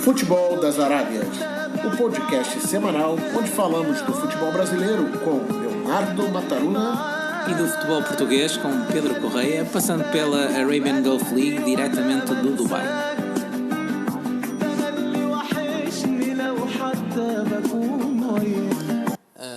Futebol das Arábias, o podcast semanal onde falamos do futebol brasileiro com Leonardo Mataruna e do futebol português com Pedro Correia, passando pela Arabian Gulf League diretamente do Dubai.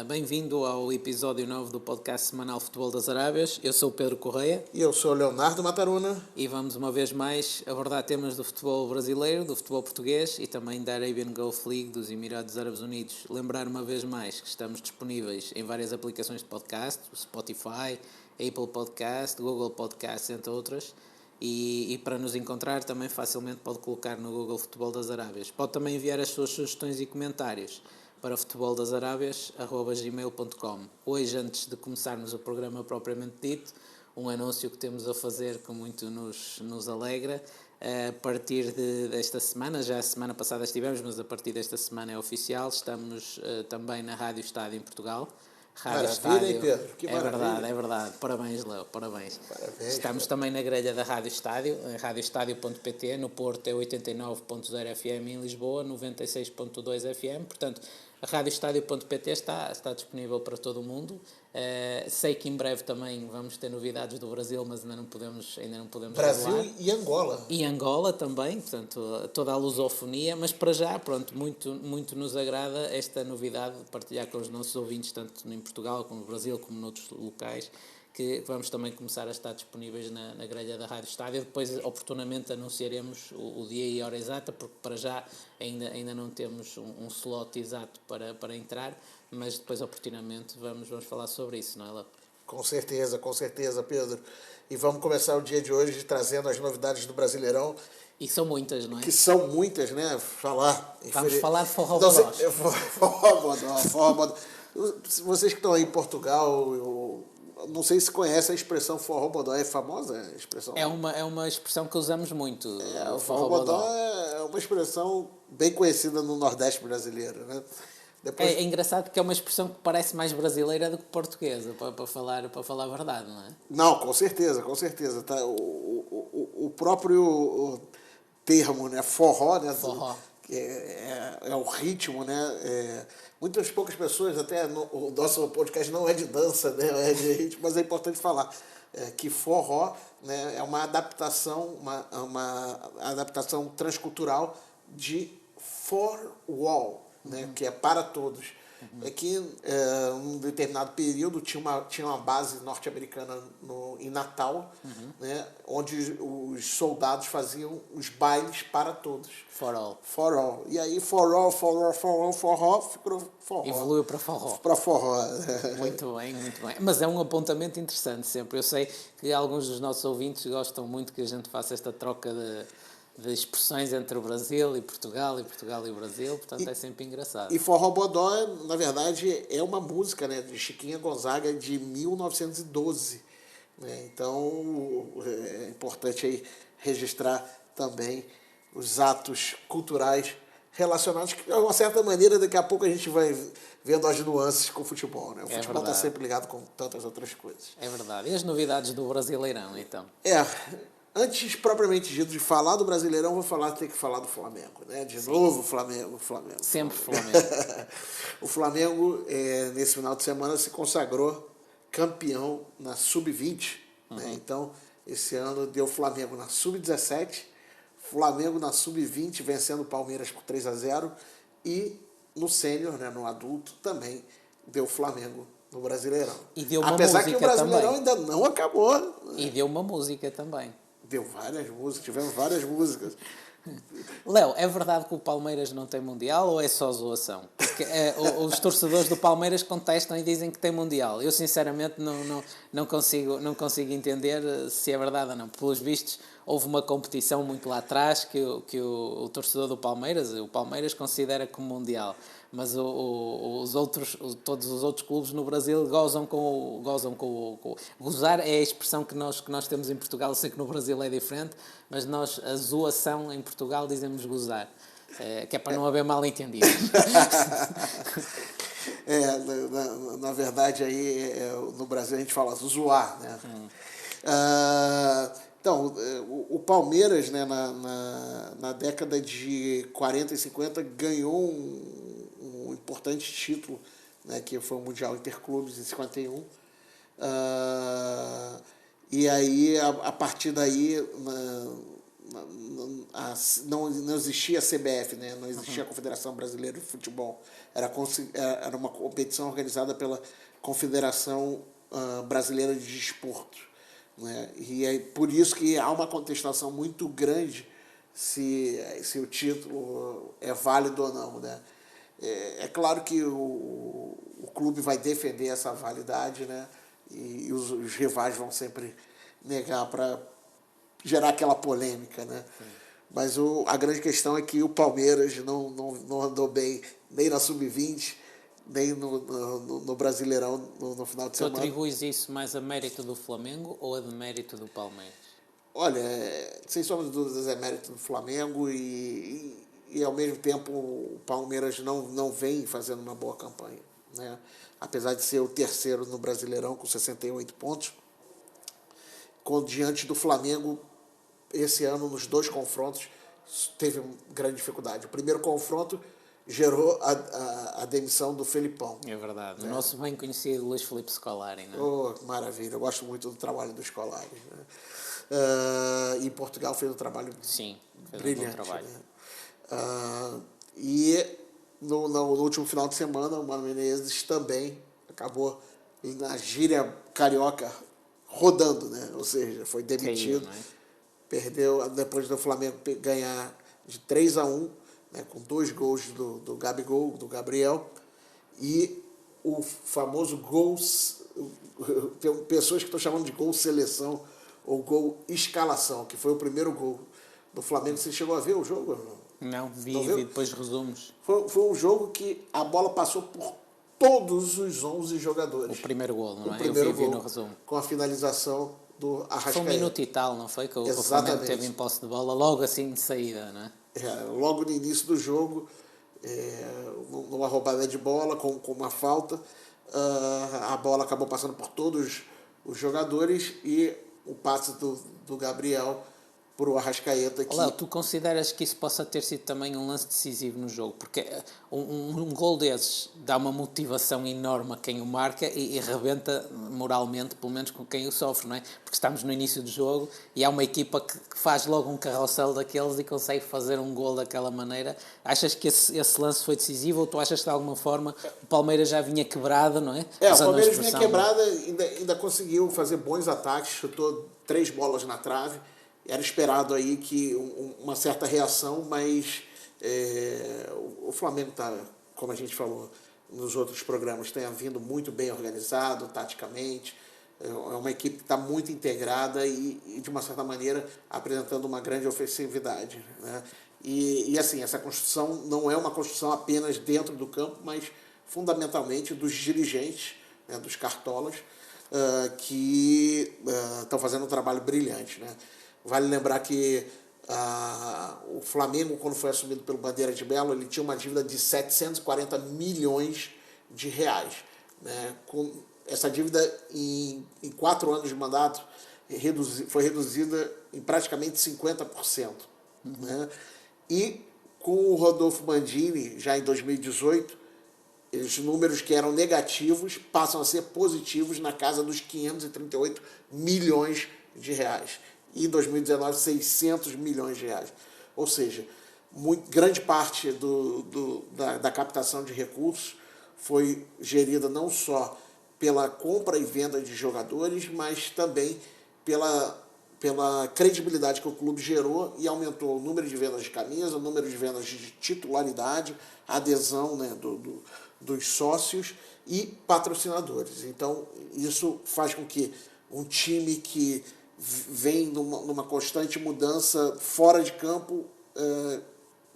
Bem-vindo ao episódio 9 do podcast semanal Futebol das Arábias. Eu sou o Pedro Correia. E eu sou o Leonardo Mataruna. E vamos uma vez mais abordar temas do futebol brasileiro, do futebol português e também da Arabian Gulf League dos Emirados Árabes Unidos. Lembrar uma vez mais que estamos disponíveis em várias aplicações de podcast, Spotify, Apple Podcast, Google Podcast, entre outras. E para nos encontrar também facilmente pode colocar no Google Futebol das Arábias. Pode também enviar as suas sugestões e comentários para futeboldasarabias@gmail.com. Hoje, antes de começarmos o programa propriamente dito, um anúncio que temos a fazer que muito nos alegra. A partir desta semana, já a semana passada estivemos, mas a partir desta semana é oficial, estamos também na Rádio Estádio em Portugal. Rádio Estádio, Pedro? Que maravilha. É verdade. Parabéns, Léo, parabéns. Estamos também na grelha da Rádio Estádio, em radioestadio.pt, no Porto é 89.0 FM, em Lisboa 96.2 FM, portanto a radioestadio.pt está disponível para todo o mundo. Sei que em breve também vamos ter novidades do Brasil, mas ainda não podemos Brasil revelar. E Angola. E Angola também, portanto, toda a lusofonia, mas para já, pronto, muito nos agrada esta novidade de partilhar com os nossos ouvintes, tanto em Portugal como no Brasil, como noutros locais, que vamos também começar a estar disponíveis na grelha da Rádio Estádio. Depois, oportunamente, anunciaremos o dia e a hora exata, porque para já ainda não temos um slot exato para entrar, mas depois, oportunamente, vamos falar sobre isso, não é, Léo? Com certeza, Pedro. E vamos começar o dia de hoje trazendo as novidades do Brasileirão. E são muitas, não é? Que são muitas, né? Vamos falar de forró-bodó. Forró-bodó. Vocês que estão aí em Portugal, eu não sei se conhecem a expressão forró-bodó. É famosa a expressão? É uma expressão que usamos muito. O forró-bodó é uma expressão bem conhecida no Nordeste brasileiro, né? Depois... É engraçado porque é uma expressão que parece mais brasileira do que portuguesa, para falar a verdade, não é? Não, com certeza. Tá? O próprio termo, né? Forró, né? Forró. É o ritmo, né? Muitas poucas pessoas, até o nosso podcast não é de dança, né? É de ritmo, mas é importante falar que forró, né, é uma adaptação, uma adaptação transcultural de for all, né, que é para todos. É que em um determinado período tinha uma base norte-americana em Natal, né, onde os soldados faziam os bailes para todos. For all. For all. E aí forró, ficou forró. Evoluiu para forró. Para forró. Muito bem. Mas é um apontamento interessante sempre. Eu sei que alguns dos nossos ouvintes gostam muito que a gente faça esta troca de expressões entre o Brasil e Portugal e Brasil, portanto é sempre engraçado. E forró-bodó, na verdade, é uma música, né, de Chiquinha Gonzaga de 1912. Né? Então é importante aí registrar também os atos culturais relacionados, que de uma certa maneira daqui a pouco a gente vai vendo as nuances com o futebol. Né? O futebol está sempre ligado com tantas outras coisas. É verdade. E as novidades do Brasileirão, então? Antes, propriamente dito, de falar do Brasileirão, ter que falar do Flamengo, né? De novo, Flamengo. Sempre Flamengo. O Flamengo, nesse final de semana, se consagrou campeão na Sub-20. Né? Então, esse ano deu Flamengo na Sub-17, Flamengo na Sub-20, vencendo o Palmeiras por 3-0, e no sênior, né, no adulto, também deu Flamengo no Brasileirão. E deu uma Apesar música que o Brasileirão também. ainda não acabou. E deu uma música também. Deu várias músicas, tivemos várias músicas. Léo, é verdade que o Palmeiras não tem Mundial ou é só zoação? Porque os torcedores do Palmeiras contestam e dizem que tem Mundial. Eu sinceramente não consigo entender se é verdade ou não. Pelos vistos, houve uma competição muito lá atrás que o torcedor do Palmeiras, o Palmeiras considera como Mundial. Mas todos os outros clubes no Brasil gozam com gozar é a expressão que nós temos em Portugal. Eu sei que no Brasil é diferente, mas nós, a zoação em Portugal, dizemos gozar. Que é para não haver mal entendido. Na verdade, aí no Brasil a gente fala zoar, né? Então, o Palmeiras, né, na década de 40 e 50, ganhou um importante título, né, que foi o Mundial Interclubes em 51. E aí, a partir daí, não existia a CBF, né, não existia a Confederação Brasileira de Futebol. Era uma competição organizada pela Confederação Brasileira de Desporto. Né? E é por isso que há uma contestação muito grande se o título é válido ou não. Né? É claro que o clube vai defender essa validade, né? E os rivais vão sempre negar para gerar aquela polêmica. Né? Mas a grande questão é que o Palmeiras não andou bem nem na Sub-20, nem no Brasileirão no final de semana. Tu atribuis isso mais a mérito do Flamengo ou a de mérito do Palmeiras? Olha, sem sombra de dúvidas é mérito do Flamengo e ao mesmo tempo o Palmeiras não vem fazendo uma boa campanha. Né? Apesar de ser o terceiro no Brasileirão com 68 pontos, diante do Flamengo, esse ano nos 2 confrontos teve grande dificuldade. O primeiro confronto gerou a demissão do Felipão. É verdade. O nosso bem conhecido Luís Filipe Scolari. Né? Oh, maravilha. Eu gosto muito do trabalho do Scolari. Né? E Portugal fez um trabalho brilhante. Um bom trabalho. Né? E no último final de semana, o Mano Menezes também acabou na gíria carioca rodando, né? Ou seja, foi demitido. Caiu, né? Perdeu depois do Flamengo ganhar de 3-1, né, com 2 gols do Gabigol, do Gabriel, e o famoso gol, tem pessoas que estão chamando de gol seleção, ou gol escalação, que foi o primeiro gol do Flamengo. Você chegou a ver o jogo? Não, vi depois resumos. Foi um jogo que a bola passou por todos os 11 jogadores. O primeiro gol, não é? Eu vi no resumo. Com a finalização do Arrascaeta. Foi 1 minuto e tal, não foi? Que o Flamengo teve em posse de bola logo assim de saída, não é? Logo no início do jogo, numa roubada de bola, com uma falta, a bola acabou passando por todos os jogadores e o passe do Gabriel para o Arrascaeta. Léo, tu consideras que isso possa ter sido também um lance decisivo no jogo? Porque um gol desses dá uma motivação enorme a quem o marca e rebenta moralmente, pelo menos com quem o sofre, não é? Porque estamos no início do jogo e há uma equipa que faz logo um carrossel daqueles e consegue fazer um gol daquela maneira. Achas que esse lance foi decisivo ou tu achas que de alguma forma o Palmeiras já vinha quebrado, não é? O Palmeiras vinha quebrado, ainda conseguiu fazer bons ataques, chutou 3 bolas na trave. Era esperado aí que uma certa reação, mas o Flamengo está, como a gente falou nos outros programas, tem vindo muito bem organizado, taticamente. É uma equipe que está muito integrada e, de uma certa maneira, apresentando uma grande ofensividade. Né? E assim, essa construção não é uma construção apenas dentro do campo, mas fundamentalmente dos dirigentes, né, dos cartolas, que estão fazendo um trabalho brilhante. Né? Vale lembrar que o Flamengo, quando foi assumido pelo Bandeira de Melo, ele tinha uma dívida de 740 milhões de reais. Né? Com essa dívida, em 4 anos de mandato, foi reduzida em praticamente 50%. Né? E com o Rodolfo Bandini, já em 2018, os números que eram negativos passam a ser positivos na casa dos 538 milhões de reais. E em 2019, 600 milhões de reais. Ou seja, grande parte da captação de recursos foi gerida não só pela compra e venda de jogadores, mas também pela credibilidade que o clube gerou e aumentou o número de vendas de camisa, o número de vendas de titularidade, a adesão, né, dos sócios e patrocinadores. Então, isso faz com que um time que vem numa constante mudança fora de campo,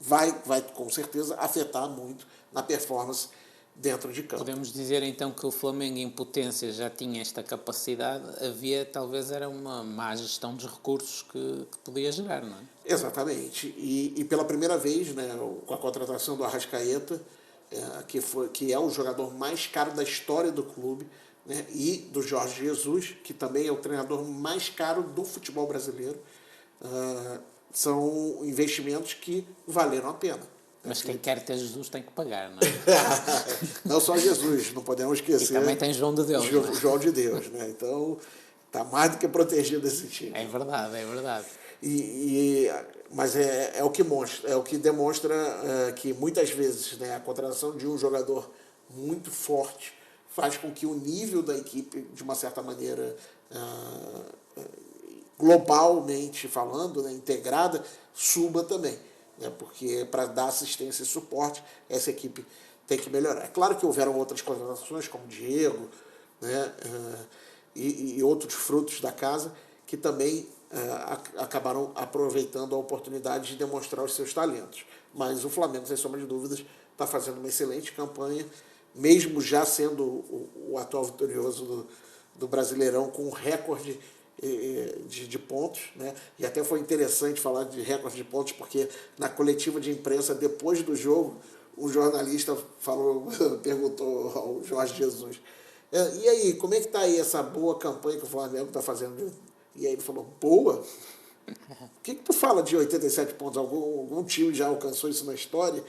vai com certeza afetar muito na performance dentro de campo. Podemos dizer então que o Flamengo em potência já tinha esta capacidade, talvez era uma má gestão dos recursos que podia gerar, não é? Exatamente, e pela primeira vez, né, com a contratação do Arrascaeta, que é o jogador mais caro da história do clube, né, e do Jorge Jesus, que também é o treinador mais caro do futebol brasileiro, são investimentos que valeram a pena. Mas quem quer ter Jesus tem que pagar, não é? Não só Jesus, não podemos esquecer. E também tem João de Deus. João de Deus, né? Então, está mais do que protegido esse time. É verdade, é verdade. Mas é o que mostra, é o que demonstra que muitas vezes, né, a contratação de um jogador muito forte faz com que o nível da equipe, de uma certa maneira, globalmente falando, né, integrada, suba também. Né, porque para dar assistência e suporte, essa equipe tem que melhorar. É claro que houveram outras contratações, como Diego, né, e outros frutos da casa, que também acabaram aproveitando a oportunidade de demonstrar os seus talentos. Mas o Flamengo, sem sombra de dúvidas, está fazendo uma excelente campanha, mesmo já sendo o atual vitorioso do Brasileirão, com um recorde de pontos, né? E até foi interessante falar de recorde de pontos, porque na coletiva de imprensa, depois do jogo, um jornalista perguntou ao Jorge Jesus: e aí, como é que está aí essa boa campanha que o Flamengo está fazendo? E aí ele falou: boa? O que tu fala de 87 pontos? Algum time já alcançou isso na história?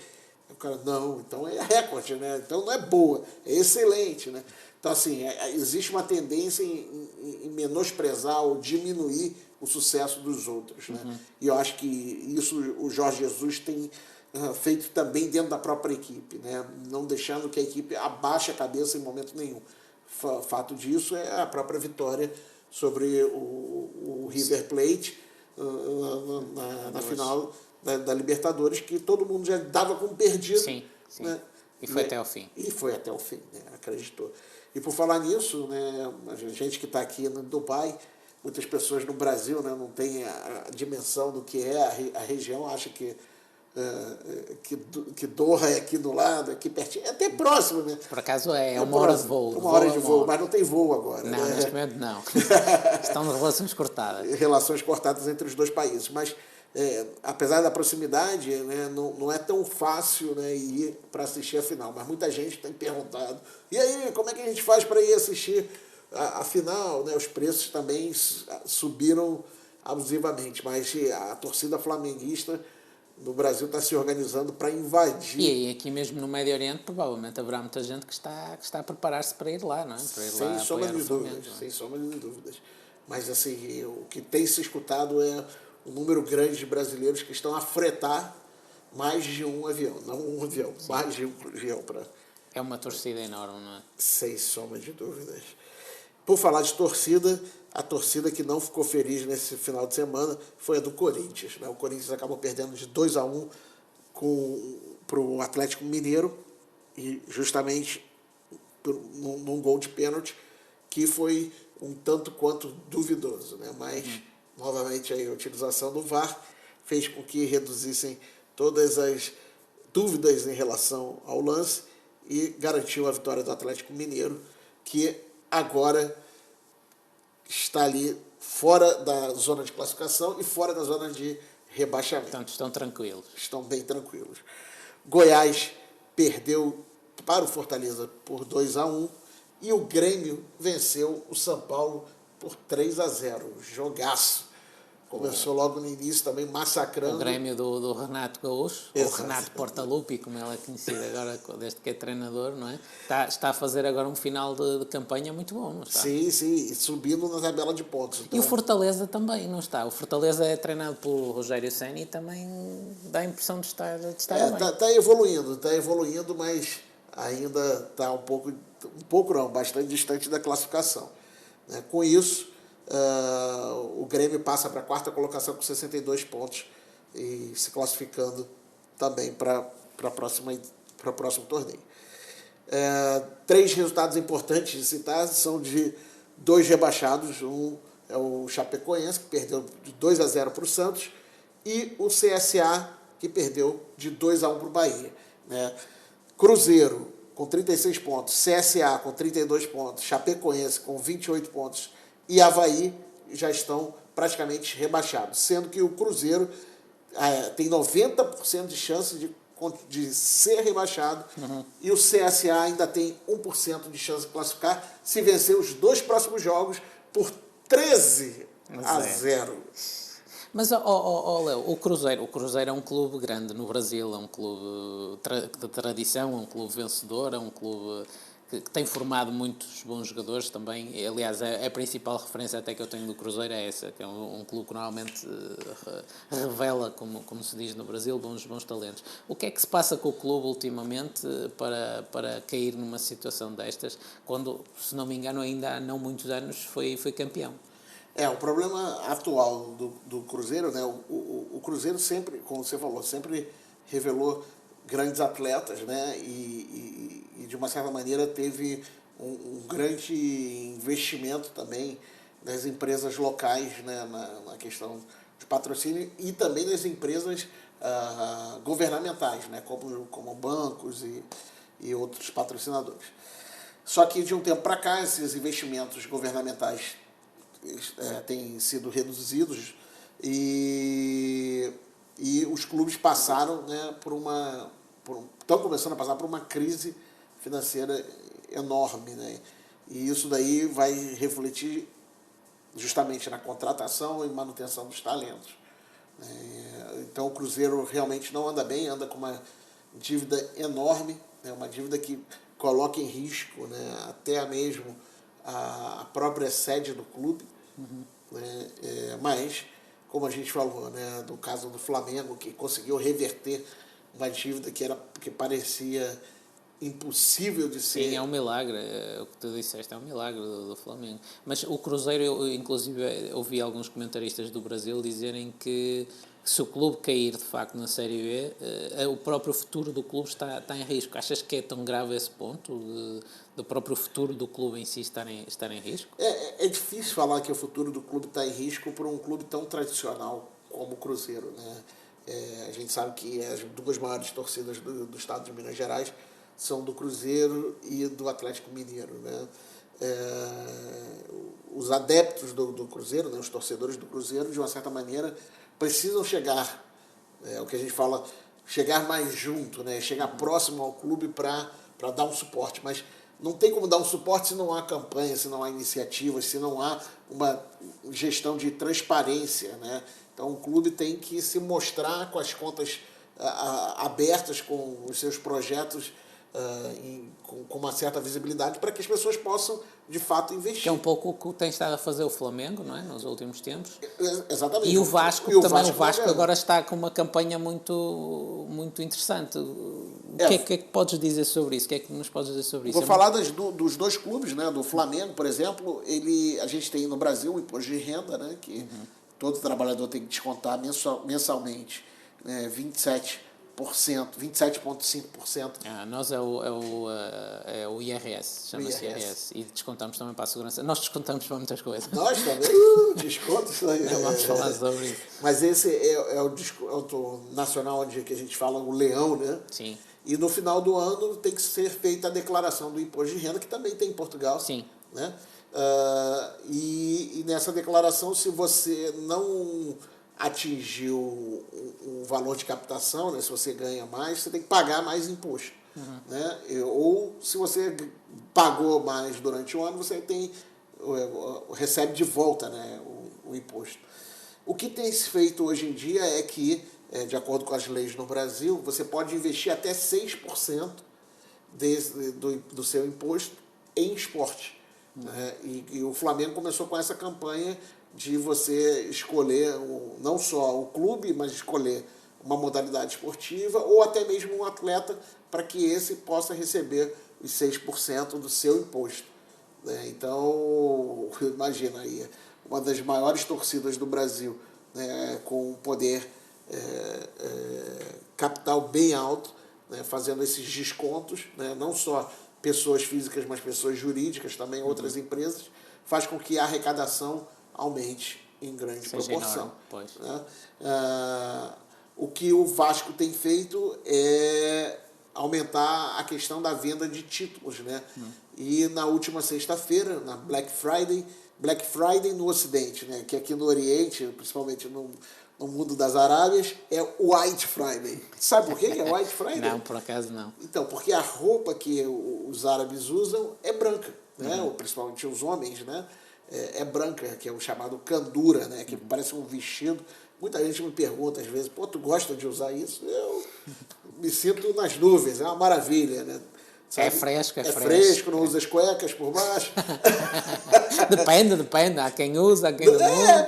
O cara: não, então é recorde, né? Então não é boa, é excelente, né? Então, assim, existe uma tendência em menosprezar ou diminuir o sucesso dos outros, né? Uhum. E eu acho que isso o Jorge Jesus tem feito também dentro da própria equipe, né? Não deixando que a equipe abaixe a cabeça em momento nenhum. Fato disso é a própria vitória sobre o River Plate na final da Libertadores, que todo mundo já dava como perdido. Sim, sim. Né? E foi até o fim. E foi até o fim, né? Acreditou. E por falar nisso, né, a gente que está aqui no Dubai, muitas pessoas no Brasil, né, não têm a dimensão do que é a região, acham que Doha é aqui do lado, aqui pertinho, é até próximo, né? Por acaso é uma hora de voo. Uma hora de voo, mas não tem voo agora. Não, né? neste momento não. Estão relações cortadas. Relações cortadas entre os dois países, mas apesar da proximidade, né, não é tão fácil, né, ir para assistir a final. Mas muita gente tem perguntado: e aí, como é que a gente faz para ir assistir a final? Né? Os preços também subiram abusivamente, mas a torcida flamenguista no Brasil está se organizando para invadir. E aí, aqui mesmo no Médio Oriente, provavelmente haverá muita gente que está a preparar-se para ir lá, não é? Para ir sem sombra de dúvidas, sem sombra de dúvidas. Mas, assim, o que tem se escutado é um número grande de brasileiros que estão a fretar mais de um avião. Não um avião, sim, mais de um avião. É uma torcida enorme, não é? Sem sombra de dúvidas. Por falar de torcida, a torcida que não ficou feliz nesse final de semana foi a do Corinthians. Né? O Corinthians acabou perdendo de 2-1 para o Atlético Mineiro, e justamente num gol de pênalti que foi um tanto quanto duvidoso, né? Mas novamente a utilização do VAR fez com que reduzissem todas as dúvidas em relação ao lance e garantiu a vitória do Atlético Mineiro, que agora está ali fora da zona de classificação e fora da zona de rebaixamento. Portanto, estão tranquilos. Estão bem tranquilos. Goiás perdeu para o Fortaleza por 2-1 e o Grêmio venceu o São Paulo por 3-0. Jogaço. Começou logo no início também massacrando. O Grêmio do Renato Gaúcho, ou Renato Portaluppi, como ele é conhecido agora, desde que é treinador, não é? Está a fazer agora um final de campanha muito bom, não está? Sim, sim, subindo na tabela de pontos. Então. E o Fortaleza também, não está? O Fortaleza é treinado pelo Rogério Ceni e também dá a impressão de estar bem. Está evoluindo, mas ainda está bastante distante da classificação. Né? Com isso, o Grêmio passa para a quarta colocação com 62 pontos e se classificando também para o próximo torneio. 3 resultados importantes de citar são de 2 rebaixados. Um é o Chapecoense, que perdeu de 2-0 para o Santos, e o CSA, que perdeu de 2-1 para o Bahia. Né? Cruzeiro com 36 pontos, CSA com 32 pontos, Chapecoense com 28 pontos e Avaí já estão praticamente rebaixados, sendo que o Cruzeiro tem 90% de chance de de ser rebaixado, e o CSA ainda tem 1% de chance de classificar se vencer os 2 próximos jogos por 13-0. Mas, Léo, o Cruzeiro é um clube grande no Brasil, é um clube de tradição, é um clube vencedor, é um clube que tem formado muitos bons jogadores também. Aliás, a principal referência até que eu tenho do Cruzeiro é essa, que é um clube que normalmente revela, como se diz no Brasil, bons talentos. O que é que se passa com o clube ultimamente para cair numa situação destas, quando, se não me engano, ainda há não muitos anos foi campeão? O problema atual do Cruzeiro, né? O Cruzeiro sempre, como você falou, sempre revelou grandes atletas, né? E de uma certa maneira teve um grande investimento também das empresas locais, né? Na questão de patrocínio e também das empresas governamentais, né? Como bancos e outros patrocinadores. Só que de um tempo para cá, esses investimentos governamentais têm sido reduzidos e os clubes passaram, né, estão começando a passar por uma crise financeira enorme, né? E isso daí vai refletir justamente na contratação e manutenção dos talentos. Então o Cruzeiro realmente não anda bem, anda com uma dívida enorme, né, uma dívida que coloca em risco, né, até mesmo a própria sede do clube. Né? Mas, como a gente falou, né, no caso do Flamengo, que conseguiu reverter uma dívida que parecia impossível de ser. Sim, é um milagre, o que tu disseste, é um milagre do Flamengo. Mas o Cruzeiro, eu inclusive ouvi alguns comentaristas do Brasil dizerem que se o clube cair de facto na Série B, o próprio futuro do clube está em risco. Achas que é tão grave esse ponto, do próprio futuro do clube em si estar em risco? É difícil falar que o futuro do clube está em risco por um clube tão tradicional como o Cruzeiro, né? A gente sabe que as 2 maiores torcidas do estado de Minas Gerais são do Cruzeiro e do Atlético Mineiro, né? Os adeptos do Cruzeiro, né, os torcedores do Cruzeiro, de uma certa maneira, precisam chegar, o que a gente fala, chegar mais junto, né, chegar próximo ao clube para dar um suporte. Mas não tem como dar um suporte se não há campanha, se não há iniciativas, se não há uma gestão de transparência, né? Então o clube tem que se mostrar com as contas abertas, com os seus projetos com uma certa visibilidade, para que as pessoas possam, de fato, investir. Que é um pouco o que tem estado a fazer o Flamengo, não é? Nos últimos tempos. Exatamente. E o Vasco também. O Vasco agora está com uma campanha muito, muito interessante. O que é que podes dizer sobre isso? O que é que nos podes dizer sobre isso? Vou falar dos 2 clubes, né? Do Flamengo, por exemplo, a gente tem no Brasil o imposto de renda, né? Que todo trabalhador tem que descontar mensalmente, né? 27,5%. Nós é o IRS, chama-se IRS. E descontamos também para a segurança. Nós descontamos para muitas coisas. Nós também desconto isso aí. Não vamos falar sobre isso. Mas esse é o nacional onde que a gente fala o leão, né? Sim. E no final do ano tem que ser feita a declaração do imposto de renda, que também tem em Portugal. Sim. Né? E nessa declaração, se você não atingiu o valor de captação, né, se você ganha mais, você tem que pagar mais imposto. Né? Ou se você pagou mais durante o ano, você recebe de volta, né, o imposto. O que tem se feito hoje em dia é que, de acordo com as leis no Brasil, você pode investir até 6% do seu imposto em esporte. Né? E o Flamengo começou com essa campanha de você escolher não só o clube, mas escolher uma modalidade esportiva ou até mesmo um atleta para que esse possa receber os 6% do seu imposto. Né? Então, imagina aí, uma das maiores torcidas do Brasil, né, com um poder capital bem alto, né, fazendo esses descontos, né, não só pessoas físicas, mas pessoas jurídicas, também outras empresas, faz com que a arrecadação aumente em grande proporção. Né? O que o Vasco tem feito é aumentar a questão da venda de títulos. Né? E na última sexta-feira, na Black Friday no Ocidente, né? Que aqui no Oriente, principalmente no mundo das Arábias é White Friday. Sabe por que é White Friday? Não, por acaso não. Então, porque a roupa que os árabes usam é branca, né? Ou principalmente os homens, né? É branca, que é o chamado kandura, né? Que parece um vestido. Muita gente me pergunta às vezes, pô, tu gosta de usar isso? Eu me sinto nas nuvens, é uma maravilha, né? Sabe? É fresco, é fresco, não usa as cuecas por baixo. Depende. Há quem usa, há quem não usa.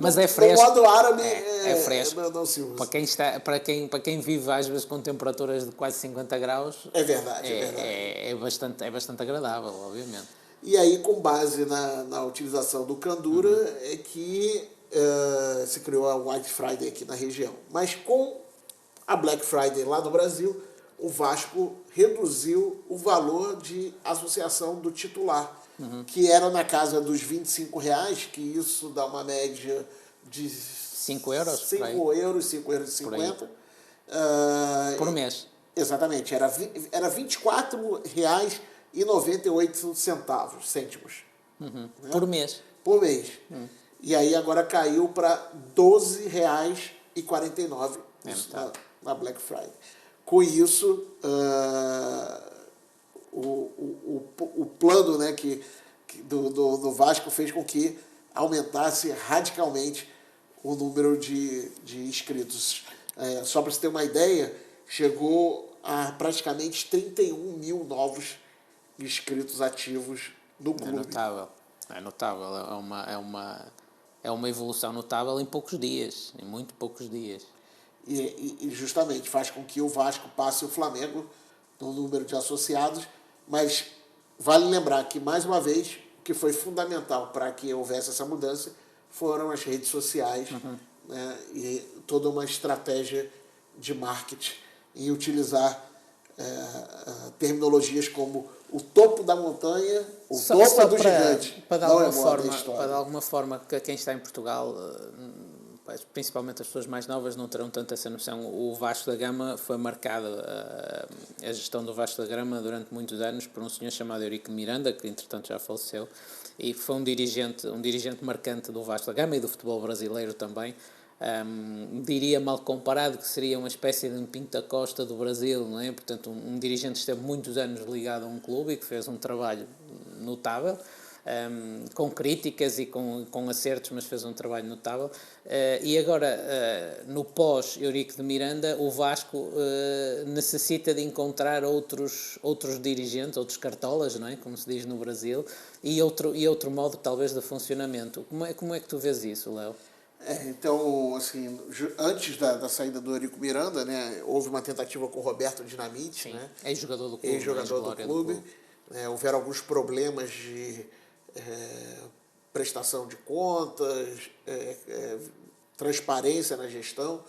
Mas é fresco. No modo árabe é fresco. Não se usa. Para quem vive às vezes com temperaturas de quase 50 graus, é verdade. É bastante agradável, obviamente. E aí, com base na utilização do kandura, é que se criou a White Friday aqui na região. Mas com a Black Friday lá no Brasil, o Vasco reduziu o valor de associação do titular, que era na casa dos R$25, que isso dá uma média de 5 euros? 5 euros, 5,50 euros. Por mês. Exatamente, era R$24,98 cêntimos. Né? Por mês. Por mês. E aí agora caiu para R$12,49 na Black Friday. Com isso, o plano, né, do Vasco fez com que aumentasse radicalmente o número de inscritos. Só para você ter uma ideia, chegou a praticamente 31 mil novos inscritos ativos no clube. É notável. É uma evolução notável em poucos dias, em muito poucos dias. E justamente faz com que o Vasco passe o Flamengo no número de associados, mas vale lembrar que, mais uma vez, o que foi fundamental para que houvesse essa mudança foram as redes sociais, né, e toda uma estratégia de marketing e utilizar terminologias como o topo da montanha, o topo do gigante. Para de alguma forma, que quem está em Portugal, principalmente as pessoas mais novas, não terão tanta essa noção. O Vasco da Gama foi marcado, a gestão do Vasco da Gama durante muitos anos, por um senhor chamado Eurico Miranda, que entretanto já faleceu, e foi um dirigente marcante do Vasco da Gama e do futebol brasileiro também. Diria, mal comparado, que seria uma espécie de um Pinto da Costa do Brasil, não é? Portanto, um dirigente que esteve muitos anos ligado a um clube e que fez um trabalho notável, com críticas e com acertos, mas fez um trabalho notável. E agora, no pós-Eurico de Miranda, o Vasco necessita de encontrar outros dirigentes, outros cartolas, não é? Como se diz no Brasil, e outro modo, talvez, de funcionamento. Como é que tu vês isso, Léo? Então, assim, antes da saída do Eurico Miranda, né, houve uma tentativa com o Roberto Dinamite, sim, né, ex-jogador do clube. Ex-jogador do clube. Houveram alguns problemas de prestação de contas, transparência na gestão,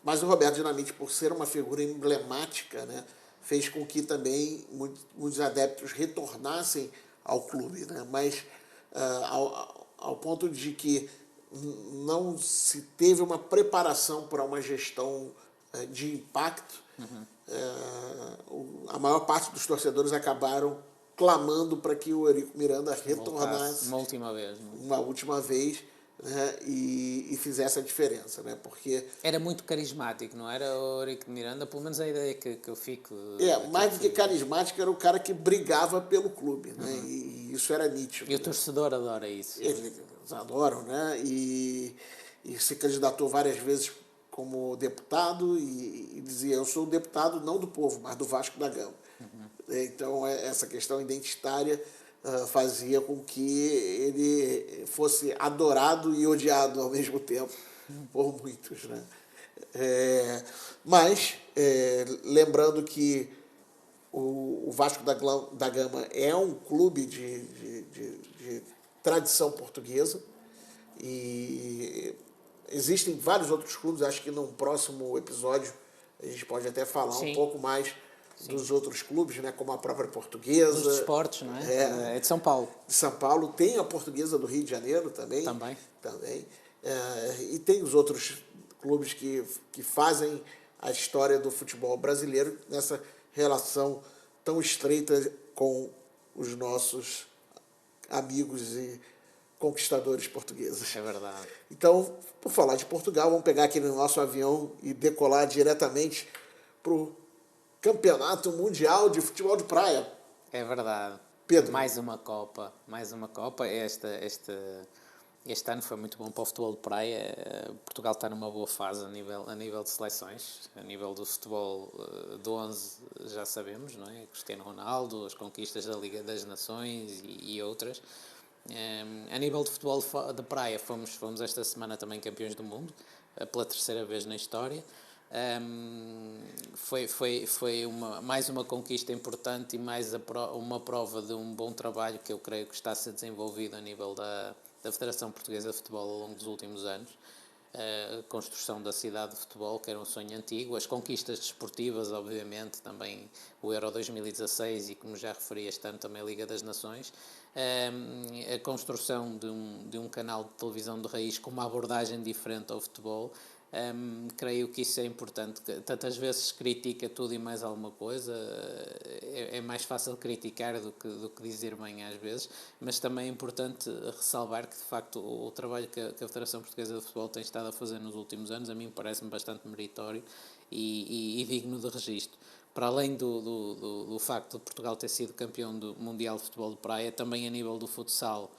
mas o Roberto Dinamite, por ser uma figura emblemática, né, fez com que também muitos adeptos retornassem ao clube, né, mas ao ponto de que não se teve uma preparação para uma gestão de impacto, a maior parte dos torcedores acabaram clamando para que o Eurico Miranda retornasse uma última vez, né? Uma última vez, né, e fizesse a diferença, né, porque era muito carismático, não era o Eurico Miranda? Pelo menos a ideia que eu fico... mais do que carismático, era o cara que brigava pelo clube, né, e isso era nítido. E o torcedor adora isso. Eles adoram, né, e se candidatou várias vezes como deputado e dizia, eu sou o deputado não do povo, mas do Vasco da Gama. Então, essa questão identitária fazia com que ele fosse adorado e odiado ao mesmo tempo por muitos, né? Mas, lembrando que o Vasco da Gama é um clube de tradição portuguesa e existem vários outros clubes, acho que num próximo episódio a gente pode até falar um pouco mais dos outros clubes, né, como a própria Portuguesa. Dos esportes, não é? É de São Paulo. De São Paulo. Tem a Portuguesa do Rio de Janeiro também. Também. E tem os outros clubes que fazem a história do futebol brasileiro nessa relação tão estreita com os nossos amigos e conquistadores portugueses. É verdade. Então, por falar de Portugal, vamos pegar aqui no nosso avião e decolar diretamente para o Campeonato Mundial de Futebol de Praia. É verdade. Pedro. Mais uma Copa. Este ano foi muito bom para o futebol de praia. Portugal está numa boa fase a nível de seleções. A nível do futebol do 11 já sabemos, não é? Cristiano Ronaldo, as conquistas da Liga das Nações e outras. A nível de futebol de praia fomos esta semana também campeões do mundo, pela terceira vez na história. Foi mais uma conquista importante e mais uma prova de um bom trabalho que eu creio que está a ser desenvolvido a nível da Federação Portuguesa de Futebol ao longo dos últimos anos. A construção da cidade de futebol, que era um sonho antigo, as conquistas desportivas, obviamente, também o Euro 2016 e, como já referi, este ano também a Liga das Nações, a construção de um canal de televisão de raiz com uma abordagem diferente ao futebol. Creio que isso é importante. Tantas vezes se critica tudo e mais alguma coisa, é mais fácil criticar do que dizer bem às vezes, mas também é importante ressalvar que de facto o trabalho que a Federação Portuguesa de Futebol tem estado a fazer nos últimos anos, a mim parece-me bastante meritório e digno de registro. Para além do facto de Portugal ter sido campeão mundial de futebol de praia, também a nível do futsal,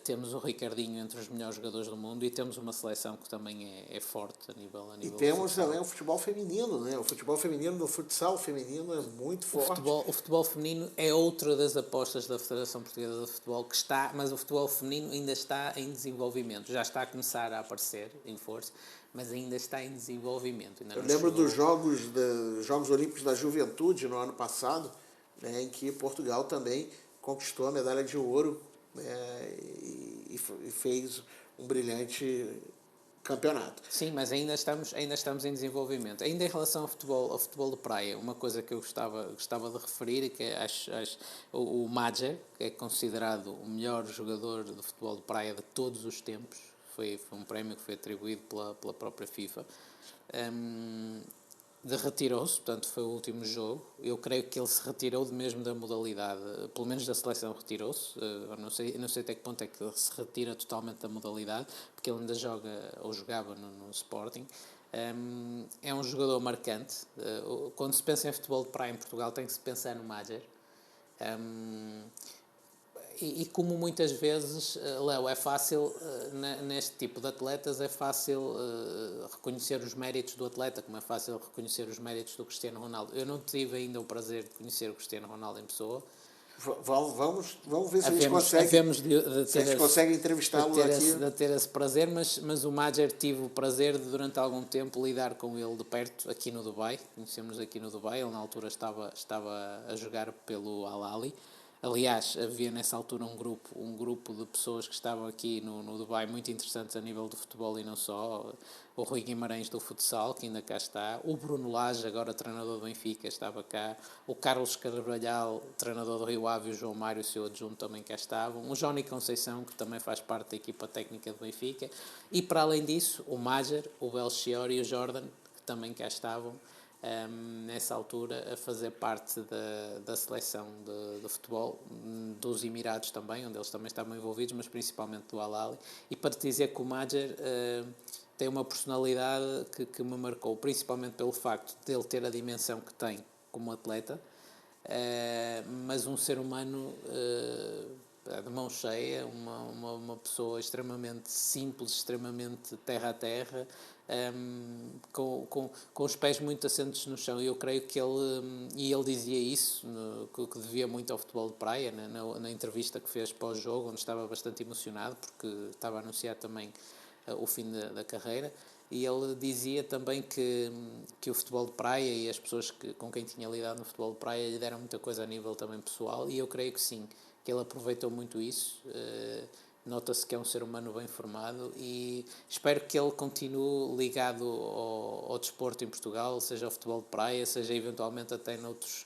temos o Ricardinho entre os melhores jogadores do mundo e temos uma seleção que também é forte a nível E temos também o futebol feminino, né? O futebol feminino, do futsal feminino é muito forte. O futebol feminino é outra das apostas da Federação Portuguesa de Futebol que está, mas o futebol feminino ainda está em desenvolvimento. Já está a começar a aparecer em força, mas ainda está em desenvolvimento. Eu lembro dos Jogos Olímpicos da Juventude no ano passado, né, em que Portugal também conquistou a medalha de ouro, né, e fez um brilhante campeonato. Sim, mas ainda estamos em desenvolvimento. Ainda em relação ao futebol de praia, uma coisa que eu gostava de referir é que o Madjer, que é considerado o melhor jogador de futebol de praia de todos os tempos, foi um prémio que foi atribuído pela própria FIFA. Retirou-se, portanto foi o último jogo. Eu creio que ele se retirou mesmo da modalidade, pelo menos da seleção retirou-se. Não sei até que ponto é que ele se retira totalmente da modalidade, porque ele ainda joga ou jogava no Sporting. É um jogador marcante. Quando se pensa em futebol de praia em Portugal, tem que se pensar no Madjer. E como muitas vezes, Léo, é fácil, neste tipo de atletas, é fácil reconhecer os méritos do atleta, como é fácil reconhecer os méritos do Cristiano Ronaldo. Eu não tive ainda o prazer de conhecer o Cristiano Ronaldo em pessoa. Vamos ver se a gente consegue entrevistá-lo aqui. De ter esse prazer, mas o Madjer tive o prazer de, durante algum tempo, lidar com ele de perto, aqui no Dubai. Conhecemos aqui no Dubai, ele na altura estava a jogar pelo Al Ahly. Aliás, havia nessa altura um grupo de pessoas que estavam aqui no Dubai muito interessantes a nível do futebol e não só. O Rui Guimarães do futsal, que ainda cá está. O Bruno Lage, agora treinador do Benfica, estava cá. O Carlos Carvalhal, treinador do Rio Ave, e o João Mário, o seu adjunto, também cá estavam. O Johnny Conceição, que também faz parte da equipa técnica do Benfica. E para além disso, o Madjer, o Belchior e o Jordan, que também cá estavam. Nessa altura a fazer parte da seleção de futebol dos Emirados também, onde eles também estavam envolvidos, mas principalmente do Al Ahly. E para te dizer que o Madjer tem uma personalidade que me marcou, principalmente pelo facto de ele ter a dimensão que tem como atleta, mas um ser humano de mão cheia, uma pessoa extremamente simples, extremamente terra a terra, com os pés muito assentos no chão. E eu creio que ele dizia isso, que devia muito ao futebol de praia, na entrevista que fez pós-jogo, onde estava bastante emocionado, porque estava a anunciar também o fim da carreira. E ele dizia também que o futebol de praia e as pessoas com quem tinha lidado no futebol de praia lhe deram muita coisa a nível também pessoal, e eu creio que sim, que ele aproveitou muito isso. Nota-se que é um ser humano bem formado e espero que ele continue ligado ao desporto em Portugal, seja ao futebol de praia, seja eventualmente até noutros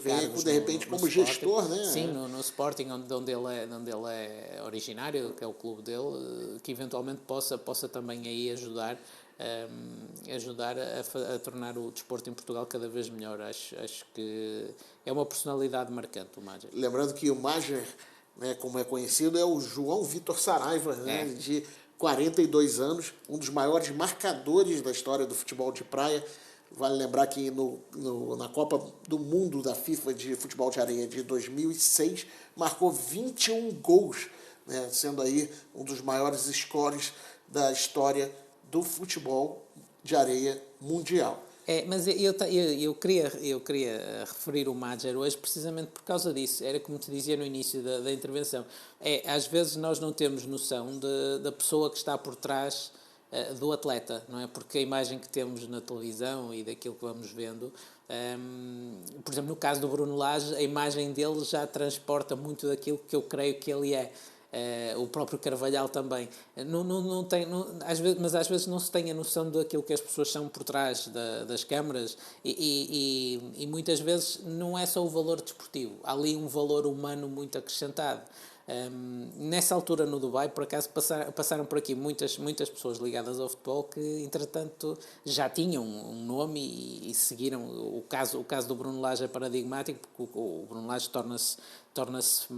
cargos. De repente como gestor, né? Sim, no Sporting, onde ele é originário, que é o clube dele, que eventualmente possa também aí ajudar a tornar o desporto em Portugal cada vez melhor. Acho que é uma personalidade marcante, o Madjer. Lembrando que o Madjer né, como é conhecido, é o João Vitor Saraiva, né, de 42 anos, um dos maiores marcadores da história do futebol de praia. Vale lembrar que na Copa do Mundo da FIFA de futebol de areia de 2006, marcou 21 gols, né, sendo aí um dos maiores scores da história do futebol de areia mundial. Mas eu queria referir o Madjer hoje precisamente por causa disso. Era como te dizia no início da intervenção. Às vezes nós não temos noção da pessoa que está por trás do atleta, não é? Porque a imagem que temos na televisão e daquilo que vamos vendo, por exemplo, no caso do Bruno Lage, a imagem dele já transporta muito daquilo que eu creio que ele é. O próprio Carvalhal também não tem, mas às vezes não se tem a noção daquilo que as pessoas são por trás das câmaras e muitas vezes não é só o valor desportivo, há ali um valor humano muito acrescentado. Nessa altura no Dubai, por acaso passaram por aqui muitas pessoas ligadas ao futebol que entretanto já tinham um nome e seguiram. O caso do Bruno Lage é paradigmático, porque o Bruno Lage torna-se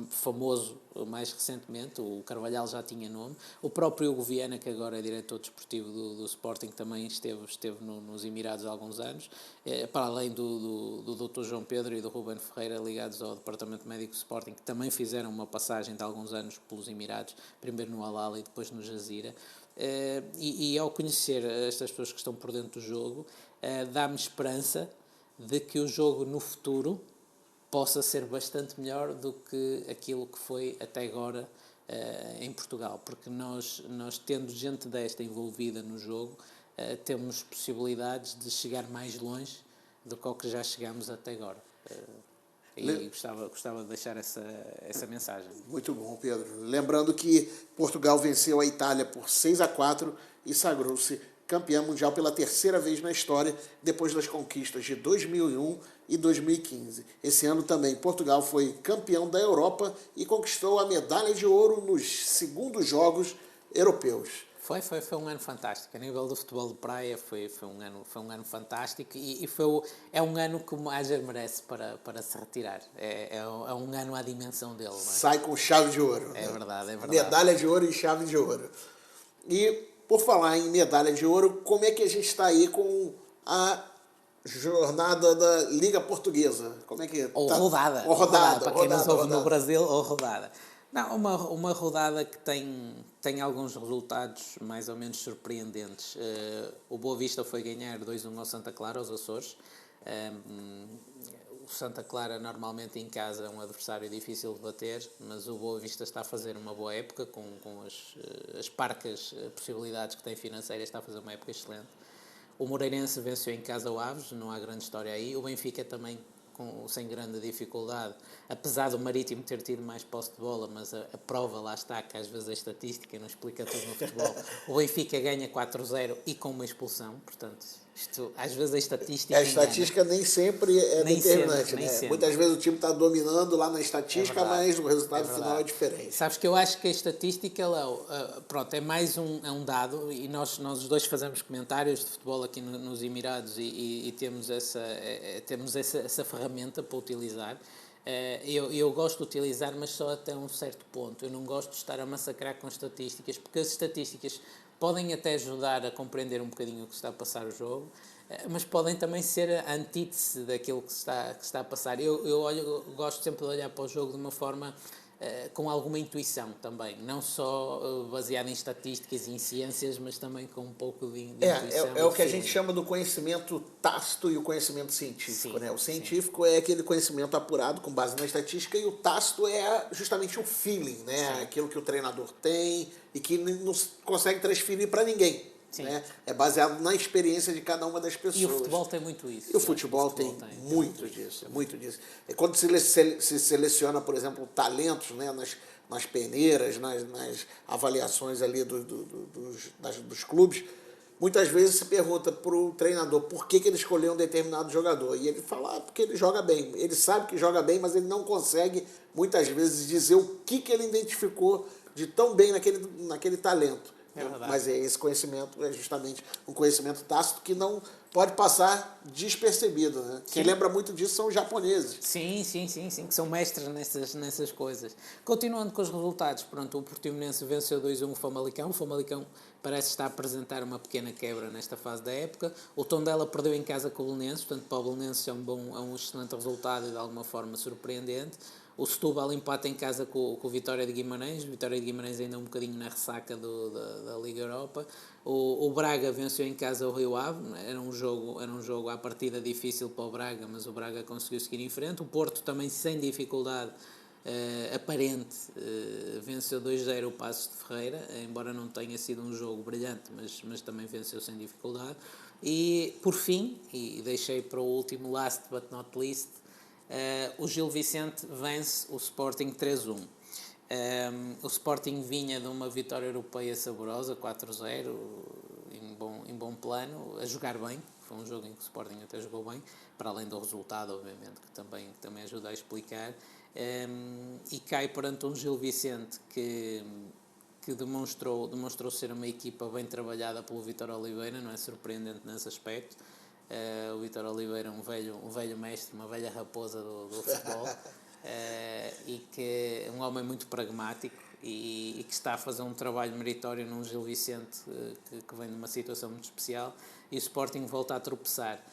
famoso mais recentemente. O Carvalhal já tinha nome, o próprio Hugo Viana, que agora é diretor desportivo do Sporting, também esteve nos Emirados há alguns anos, para além do Dr. João Pedro e do Ruben Ferreira, ligados ao Departamento Médico do Sporting, que também fizeram uma passagem de alguns anos pelos Emirados, primeiro no Al Ahly e depois no Jazeera. E ao conhecer estas pessoas que estão por dentro do jogo, dá-me esperança de que o jogo no futuro possa ser bastante melhor do que aquilo que foi até agora em Portugal, porque nós tendo gente desta envolvida no jogo, temos possibilidades de chegar mais longe do que ao que já chegamos até agora. E gostava de deixar essa mensagem. Muito bom, Pedro. Lembrando que Portugal venceu a Itália por 6-4 e sagrou-se campeão mundial pela terceira vez na história, depois das conquistas de 2001 e 2015. Esse ano também Portugal foi campeão da Europa e conquistou a medalha de ouro nos segundos Jogos Europeus. Foi um ano fantástico. A nível do futebol de praia foi um ano fantástico e é um ano que o Madjer merece para se retirar. É um ano à dimensão dele. Não é? Sai com chave de ouro. É verdade. Medalha de ouro e chave de ouro. E, por falar em medalha de ouro, como é que a gente está aí com a jornada da Liga Portuguesa? Como é que ou tá? rodada. Ou rodada. Para quem nos ouve no Brasil, ou rodada. Não, uma rodada que tem alguns resultados mais ou menos surpreendentes. O Boa Vista foi ganhar 2-1 ao Santa Clara, aos Açores. O Santa Clara normalmente em casa é um adversário difícil de bater, mas o Boa Vista está a fazer uma boa época, com as parcas possibilidades que tem financeiras, está a fazer uma época excelente. O Moreirense venceu em casa o Aves, não há grande história aí. O Benfica também sem grande dificuldade, apesar do Marítimo ter tido mais posse de bola, mas a prova lá está, que às vezes a estatística não explica tudo no futebol. O Benfica ganha 4-0 e com uma expulsão, portanto, isto, às vezes a estatística A estatística nem sempre é determinante, né? Sempre. Muitas vezes o time está dominando lá na estatística, mas o resultado final é diferente. Sabes que eu acho que a estatística, pronto, é mais um dado, e nós os dois fazemos comentários de futebol aqui nos Emirados e temos essa ferramenta para utilizar. Eu gosto de utilizar, mas só até um certo ponto. Eu não gosto de estar a massacrar com estatísticas, porque as estatísticas podem até ajudar a compreender um bocadinho o que está a passar o jogo, mas podem também ser a antítese daquilo que se está a passar. Eu gosto sempre de olhar para o jogo de uma forma com alguma intuição também, não só baseada em estatísticas e em ciências, mas também com um pouco de intuição. É o que a gente chama do conhecimento tácito e o conhecimento científico. Sim, né? O científico é aquele conhecimento apurado com base na estatística e o tácito é justamente o feeling, né? Aquilo que o treinador tem e que não consegue transferir para ninguém. Né? É baseado na experiência de cada uma das pessoas. E o futebol tem muito isso. E o futebol tem muito disso. É quando se seleciona, por exemplo, talentos, né, nas peneiras, nas avaliações ali dos clubes, muitas vezes se pergunta para o treinador por que ele escolheu um determinado jogador. E ele fala, porque ele joga bem. Ele sabe que joga bem, mas ele não consegue, muitas vezes, dizer o que ele identificou de tão bem naquele talento. É verdade. Mas esse conhecimento é justamente um conhecimento tácito que não pode passar despercebido, né? Quem lembra muito disso são os japoneses. Sim, que são mestres nessas coisas. Continuando com os resultados, pronto, o Portimonense venceu 2-1 o Famalicão. O Famalicão parece estar a apresentar uma pequena quebra nesta fase da época. O Tondela perdeu em casa com o Belenenses, portanto para o Belenenses é um excelente resultado e de alguma forma surpreendente. O Setúbal empata em casa com o Vitória de Guimarães. O Vitória de Guimarães ainda um bocadinho na ressaca da Liga Europa. O Braga venceu em casa o Rio Ave. Era um jogo à partida difícil para o Braga, mas o Braga conseguiu seguir em frente. O Porto também sem dificuldade aparente venceu 2-0 o Passos de Ferreira, embora não tenha sido um jogo brilhante, mas também venceu sem dificuldade. E por fim, e deixei para o último, last but not least, o Gil Vicente vence o Sporting 3-1. O Sporting vinha de uma vitória europeia saborosa, 4-0, em bom plano, a jogar bem. Foi um jogo em que o Sporting até jogou bem, para além do resultado, obviamente, que também ajuda a explicar. E cai perante um Gil Vicente que demonstrou ser uma equipa bem trabalhada pelo Vítor Oliveira, não é surpreendente nesse aspecto. O Vítor Oliveira é um velho mestre, uma velha raposa do futebol, e que é um homem muito pragmático e que está a fazer um trabalho meritório num Gil Vicente que vem de uma situação muito especial, e o Sporting volta a tropeçar.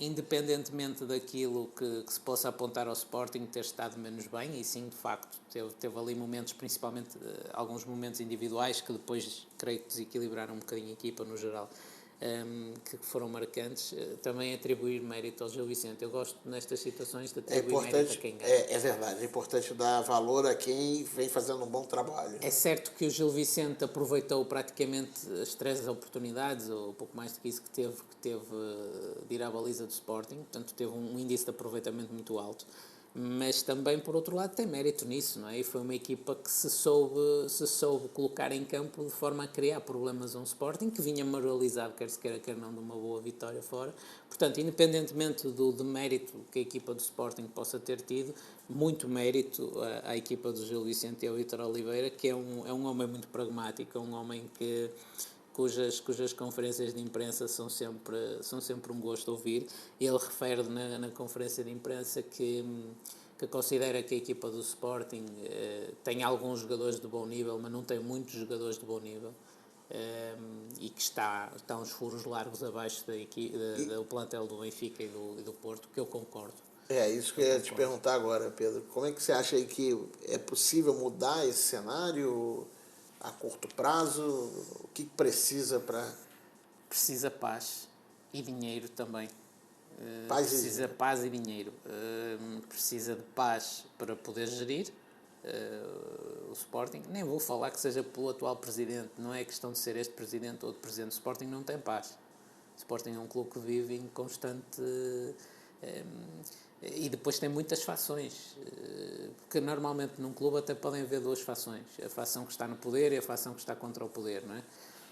Independentemente daquilo que se possa apontar ao Sporting ter estado menos bem, e sim, de facto, teve ali momentos, principalmente alguns momentos individuais, que depois creio que desequilibraram um bocadinho a equipa no geral, que foram marcantes. Também atribuir mérito ao Gil Vicente. Eu gosto nestas situações de atribuir mérito a quem ganha. É verdade, é importante dar valor a quem vem fazendo um bom trabalho. É certo que o Gil Vicente aproveitou praticamente as 3 oportunidades, ou pouco mais do que isso, que teve de ir à baliza do Sporting, portanto teve um índice de aproveitamento muito alto, mas também, por outro lado, tem mérito nisso, não é? E foi uma equipa que se soube colocar em campo de forma a criar problemas a um Sporting que vinha moralizado, quer se queira, quer não, de uma boa vitória fora. Portanto, independentemente do mérito que a equipa do Sporting possa ter tido, muito mérito à equipa do Gil Vicente e ao Vítor Oliveira, que é um homem muito pragmático, é um homem cujas conferências de imprensa são sempre um gosto de ouvir. Ele refere na conferência de imprensa que considera que a equipa do Sporting tem alguns jogadores de bom nível, mas não tem muitos jogadores de bom nível, e que está uns furos largos abaixo do plantel do Benfica e do Porto, que eu concordo. É isso que eu ia te perguntar agora, Pedro. Como é que você acha aí que é possível mudar esse cenário a curto prazo? O que precisa para... Precisa paz e dinheiro também. Paz Paz e dinheiro. Precisa de paz para poder gerir o Sporting. Nem vou falar que seja pelo atual presidente. Não é questão de ser este presidente ou outro presidente. O Sporting não tem paz. O Sporting é um clube que vive em constante... e depois tem muitas fações, porque normalmente num clube até podem haver 2 fações, a fação que está no poder e a fação que está contra o poder, não é?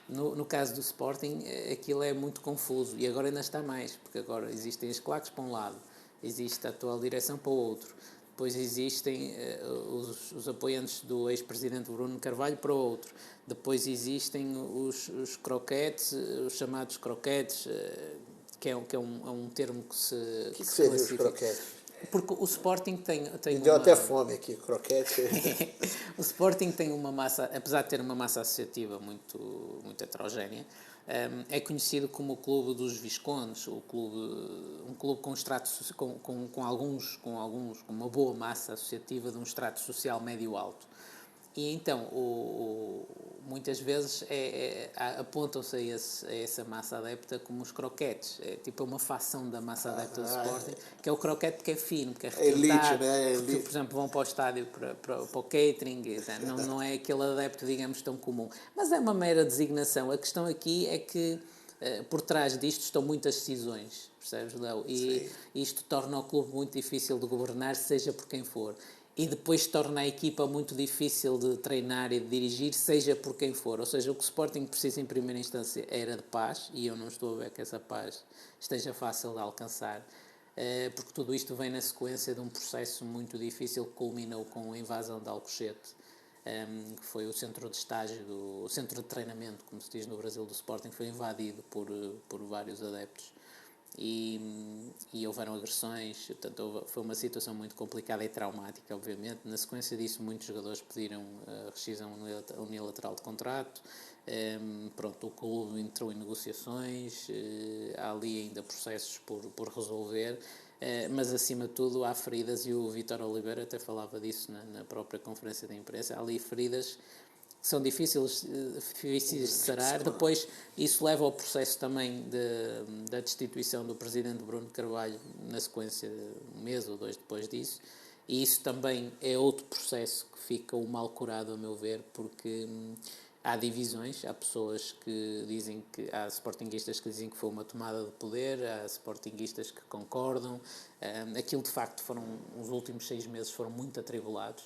No caso do Sporting, aquilo é muito confuso, e agora ainda está mais, porque agora existem as claques para um lado, existe a atual direção para o outro, depois existem os apoiantes do ex-presidente Bruno Carvalho para o outro, depois existem os croquetes, os chamados croquetes, que é um termo que se... O que seria os croquetes? Porque o Sporting tem Me deu até fome aqui, croquete. o Sporting tem uma massa, apesar de ter uma massa associativa muito heterogénea, é conhecido como o clube dos Viscondes, um clube com extrato, com uma boa massa associativa de um extrato social médio-alto. E então, muitas vezes apontam-se a essa massa adepta como os croquetes. É tipo uma facção da massa adepta do Sporting, que é o croquete que é fino, que é requintado, elite, né? porque, por exemplo, vão para o estádio para o catering, não é aquele adepto, digamos, tão comum. Mas é uma mera designação. A questão aqui é que por trás disto estão muitas decisões, percebes, Léo? E isto torna o clube muito difícil de governar, seja por quem for. E depois torna a equipa muito difícil de treinar e de dirigir, seja por quem for. Ou seja, o que o Sporting precisa em primeira instância era de paz, e eu não estou a ver que essa paz esteja fácil de alcançar, porque tudo isto vem na sequência de um processo muito difícil que culminou com a invasão de Alcochete, que foi o centro de estágio, o centro de treinamento, como se diz no Brasil, do Sporting, foi invadido por vários adeptos. E houveram agressões, portanto, foi uma situação muito complicada e traumática, obviamente. Na sequência disso, muitos jogadores pediram a rescisão unilateral de contrato. Pronto, o clube entrou em negociações, há ali ainda processos por resolver, mas acima de tudo há feridas, e o Vítor Oliveira até falava disso na própria conferência de imprensa. Há ali feridas que são difíceis de sarar. Depois isso leva ao processo também da destituição do presidente Bruno Carvalho, na sequência, um mês ou dois depois disso, e isso também é outro processo que fica mal curado, a meu ver, porque há divisões, há pessoas que dizem que, há sportinguistas que dizem que foi uma tomada de poder, há sportinguistas que concordam. Aquilo de facto os últimos 6 meses foram muito atribulados.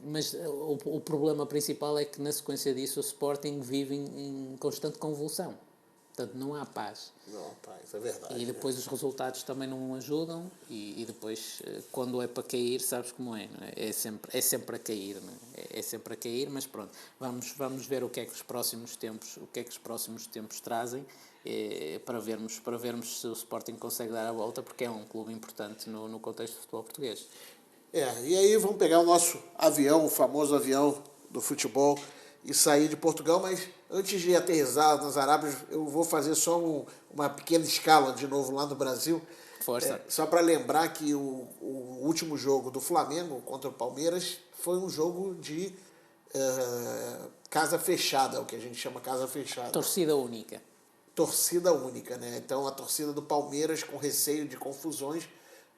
Mas o problema principal é que na sequência disso o Sporting vive em constante convulsão, portanto não há paz. Não, pá, isso é verdade. E depois os resultados também não ajudam, e depois quando é para cair, sabes como é, não é? É sempre a cair, não é? É sempre a cair, mas pronto, vamos ver o que é que os próximos tempos trazem, para vermos se o Sporting consegue dar a volta, porque é um clube importante no contexto do futebol português. E aí vamos pegar o nosso avião, o famoso avião do futebol, e sair de Portugal, mas antes de aterrissar nas Arábias, eu vou fazer só uma pequena escala de novo lá no Brasil. Força. Só para lembrar que o último jogo do Flamengo contra o Palmeiras foi um jogo de casa fechada, o que a gente chama casa fechada. Torcida única. Torcida única, né? Então a torcida do Palmeiras, com receio de confusões,